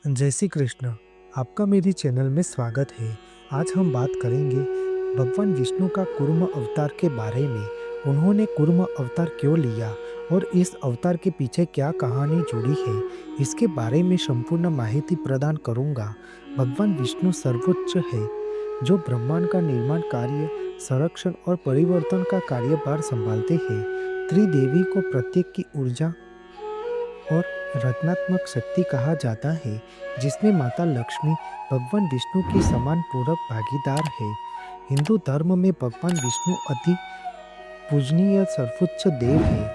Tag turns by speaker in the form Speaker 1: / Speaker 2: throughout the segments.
Speaker 1: जय श्री कृष्ण। आपका मेरे चैनल में स्वागत है। आज हम बात करेंगे भगवान विष्णु का कूर्म अवतार के बारे में। उन्होंने कूर्म अवतार क्यों लिया और इस अवतार के पीछे क्या कहानी जुड़ी है, इसके बारे में संपूर्ण माहिती प्रदान करूंगा। भगवान विष्णु सर्वोच्च है, जो ब्रह्मांड का निर्माण कार्य, संरक्षण और परिवर्तन का कार्यभार संभालते हैं। त्रिदेवी को प्रत्येक की ऊर्जा और रत्नात्मक शक्ति कहा जाता है, जिसमें माता लक्ष्मी भगवान विष्णु की समान पूरक भागीदार है। हिंदू धर्म में भगवान विष्णु अति पूजनीय सर्वोच्च देव है।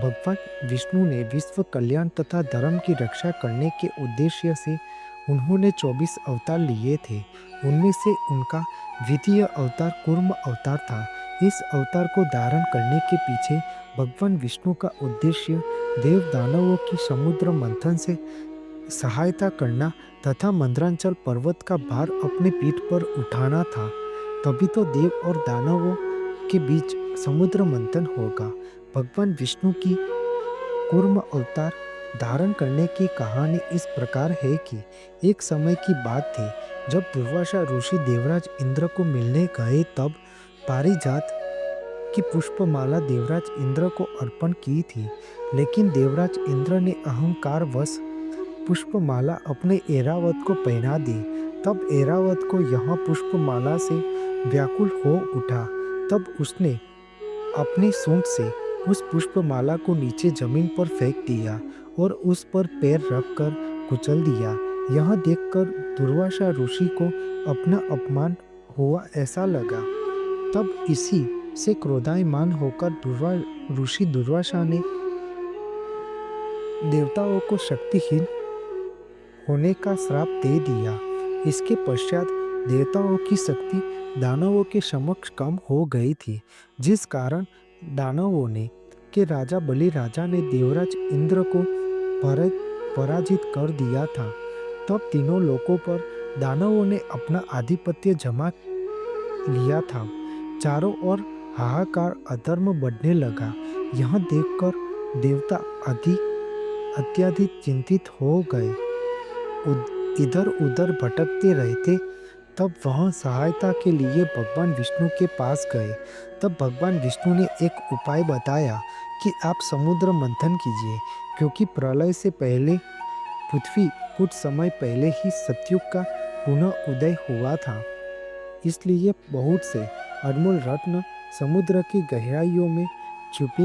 Speaker 1: भगवान विष्णु ने विश्व कल्याण तथा धर्म की रक्षा करने के उद्देश्य से उन्होंने 24 अवतार लिए थे। उनमें से उनका द्वितीय अवतार कूर्म अवतार था। इस अवतार को धारण करने के पीछे भगवान विष्णु का उद्देश्य देव दानवों की समुद्र मंथन से सहायता करना तथा मंदरांचल पर्वत का भार अपने पीठ पर उठाना था। तभी तो देव और दानवों के बीच समुद्र मंथन होगा। भगवान विष्णु की कूर्म अवतार धारण करने की कहानी इस प्रकार है कि एक समय की बात थी, जब दुर्वासा ऋषि देवराज इंद्र को मिलने गए, तब पारिजात की पुष्पमाला देवराज इंद्र को अर्पण की थी। लेकिन देवराज इंद्र ने अहंकारवश पुष्पमाला अपने ऐरावत को पहना दी। तब ऐरावत को यह पुष्पमाला से व्याकुल हो उठा। तब उसने अपनी सूंड से उस पुष्पमाला को नीचे जमीन पर फेंक दिया और उस पर पैर रखकर कुचल दिया। यह देखकर दुर्वासा ऋषि को अपना अपमान हुआ ऐसा लगा। तब इसी से क्रोधायमान होकर ऋषि दुर्वासा ने देवताओं को शक्तिहीन होने का श्राप दे दिया। इसके पश्चात देवताओं की शक्ति दानवों के समक्ष कम हो गई थी, जिस कारण दानवों ने के राजा बलि राजा ने देवराज इंद्र को पराजित कर दिया था। तब तीनों लोकों पर दानवों ने अपना आधिपत्य जमा लिया था। चारों ओर हाहाकार अधर्म बढ़ने लगा। यह देखकर देवता अत्यधिक चिंतित हो गए, इधर उधर भटकते रहते। तब वह सहायता के लिए भगवान विष्णु के पास गए। तब भगवान विष्णु ने एक उपाय बताया कि आप समुद्र मंथन कीजिए, क्योंकि प्रलय से पहले पृथ्वी कुछ समय पहले ही सतयुग का पुनः उदय हुआ था। इसलिए बहुत से अनमोल रत्न समुद्र की गहराइयों में छुपे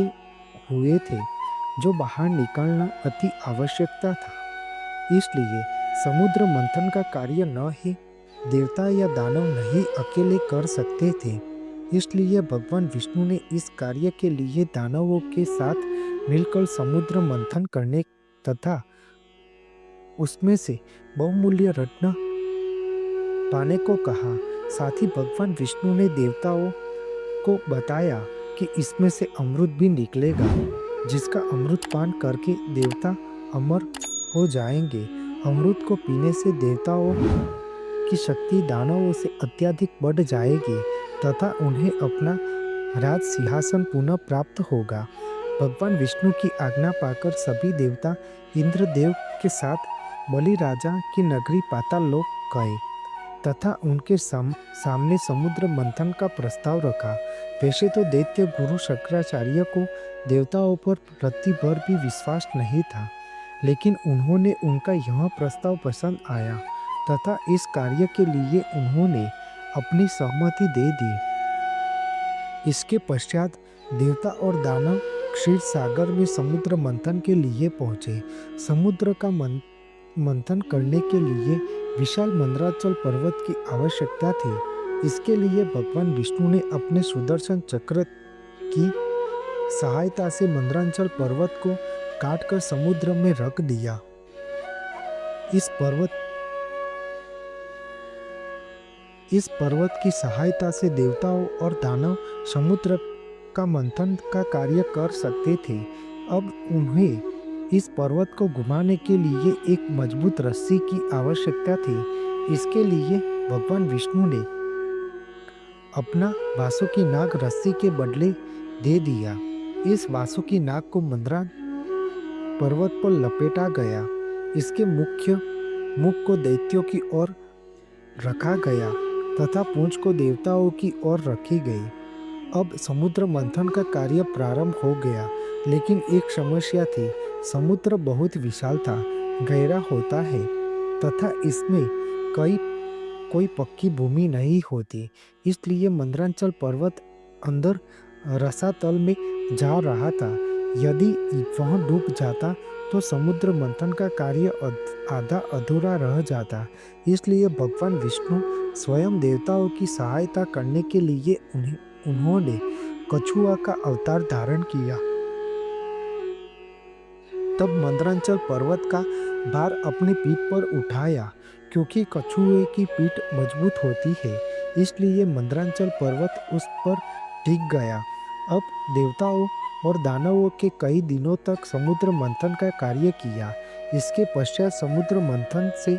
Speaker 1: हुए थे, जो बाहर निकालना अति आवश्यकता था। इसलिए समुद्र मंथन का कार्य न ही देवता या दानव नहीं अकेले कर सकते थे। इसलिए भगवान विष्णु ने इस कार्य के लिए दानवों के साथ मिलकर समुद्र मंथन करने तथा उसमें से बहुमूल्य रत्न पाने को कहा। साथ ही भगवान विष्णु ने देवताओं को बताया कि इसमें से अमृत भी निकलेगा, जिसका अमृत पान करके देवता अमर हो जाएंगे। अमृत को पीने से देवताओं की शक्ति दानवों से अत्यधिक बढ़ जाएगी तथा उन्हें अपना राज सिंहासन पुनः प्राप्त होगा। भगवान विष्णु की आज्ञा पाकर सभी देवता इंद्रदेव के साथ बलि राजा की नगरी पाताल लोक गए तथा उनके सामने समुद्र मंथन का प्रस्ताव रखा। वैसे तो दैत्य गुरु शंकराचार्य को देवताओं पर रत्ती भर भी विश्वास नहीं था, लेकिन उन्होंने उनका यह प्रस्ताव पसंद आया तथा इस कार्य के लिए उन्होंने अपनी सहमति दे दी। इसके पश्चात देवता और दानव क्षीर सागर में समुद्र मंथन के लिए पहुंचे। समुद्र का मंथन करने के लिए विशाल मंदराचल पर्वत की आवश्यकता थी। इसके लिए भगवान विष्णु ने अपने सुदर्शन चक्र की सहायता से मंदराचल पर्वत को काटकर समुद्र में रख दिया। इस पर्वत की सहायता से देवताओं और दानव समुद्र का मंथन का कार्य कर सकते थे। अब उन्हें इस पर्वत को घुमाने के लिए एक मजबूत रस्सी की आवश्यकता थी। इसके लिए भगवान विष्णु ने अपना वासुकी नाग रस्सी के बदले दे दिया। इस वासुकी नाग को मंदरा पर्वत पर लपेटा गया। इसके मुख्य मुख को दैत्यों की ओर रखा गया तथा पूंछ को देवताओं की ओर रखी गई। अब समुद्र मंथन का कार्य प्रारंभ हो गया, लेकिन एक समस्या थी। समुद्र बहुत विशाल था, गहरा होता है तथा इसमें कई कोई पक्की भूमि नहीं होती। इसलिए मंदरांचल पर्वत अंदर रसातल में जा रहा था। यदि वह डूब जाता तो समुद्र मंथन का कार्य आधा अधूरा रह जाता। इसलिए भगवान विष्णु स्वयं देवताओं की सहायता करने के लिए उन्होंने कछुआ का अवतार धारण किया। तब मंदरांचल पर्वत का भार अपनी पीठ पर उठाया। क्योंकि कछुए की पीठ मजबूत होती है, इसलिए मंदरांचल पर्वत उस पर टिक गया। अब देवताओं और दानवों के कई दिनों तक समुद्र मंथन का कार्य किया। इसके पश्चात समुद्र मंथन से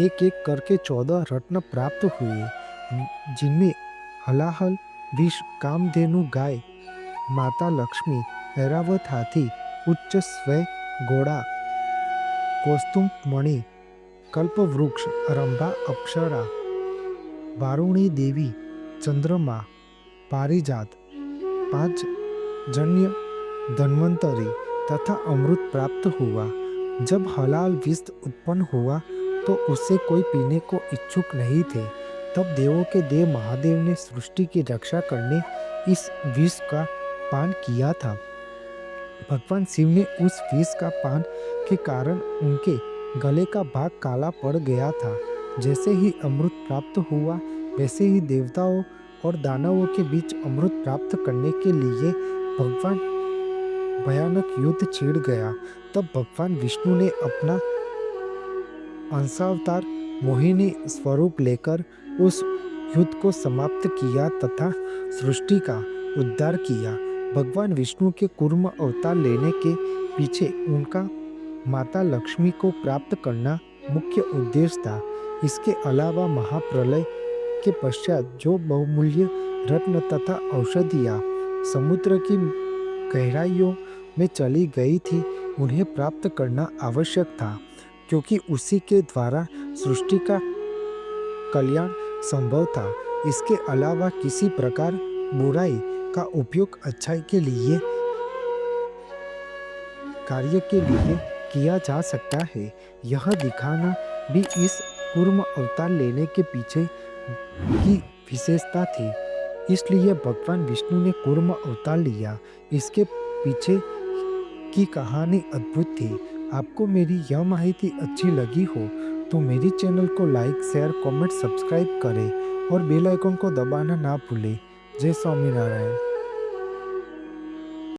Speaker 1: एक एक करके 14 रत्न प्राप्त हुए, जिनमें हलाहल विष, कामधेनु गाय, माता लक्ष्मी, ऐरावत हाथी, उच्च स्वय घोड़ा, कौस्तुभ मणि, कल्पवृक्ष, रंभा अप्सरा, वारुणी देवी, चंद्रमा, पारिजात, 5 जन्य, धन्वंतरी तथा अमृत प्राप्त हुआ। जब हलाल विष उत्पन्न हुआ तो उससे कोई पीने को इच्छुक नहीं थे। तब देवों के देव महादेव ने सृष्टि की रक्षा करने इस विष का पान किया था। भगवान शिव ने उस विष का पान के कारण उनके गले का भाग काला पड़ गया था। जैसे ही अमृत प्राप्त हुआ, वैसे ही देवताओं और दानवों के बीच अमृत प्राप्त करने के लिए भगवान भयानक युद्ध छिड़ गया। तब भगवान विष्णु ने अपना अंशावतार मोहिनी स्वरूप लेकर उस युद्ध को समाप्त किया तथा सृष्टि का उद्धार किया। भगवान विष्णु के कूर्म अवतार लेने के पीछे उनका माता लक्ष्मी को प्राप्त करना मुख्य उद्देश्य था। इसके अलावा महाप्रलय के पश्चात जो बहुमूल्य रत्न तथा औषधियाँ समुद्र की गहराइयों में चली गई थी, उन्हें प्राप्त करना आवश्यक था, क्योंकि उसी के द्वारा सृष्टि का कल्याण संभव था। इसके अलावा किसी प्रकार बुराई का उपयोग अच्छाई के लिए कार्य के लिए किया जा सकता है। यह दिखाना भी इस कूर्म अवतार लेने के पीछे की विशेषता थी। इसलिए भगवान विष्णु ने कूर्म अवतार लिया। इसके पीछे की कहानी अद्भुत थी। आपको मेरी यह माहिती अच्छी लगी हो तो मेरी चैनल को लाइक, शेयर, कमेंट, सब्सक्राइब करें और बेल आइकन को दबाना ना भूलें। जय स्वामीनारायण।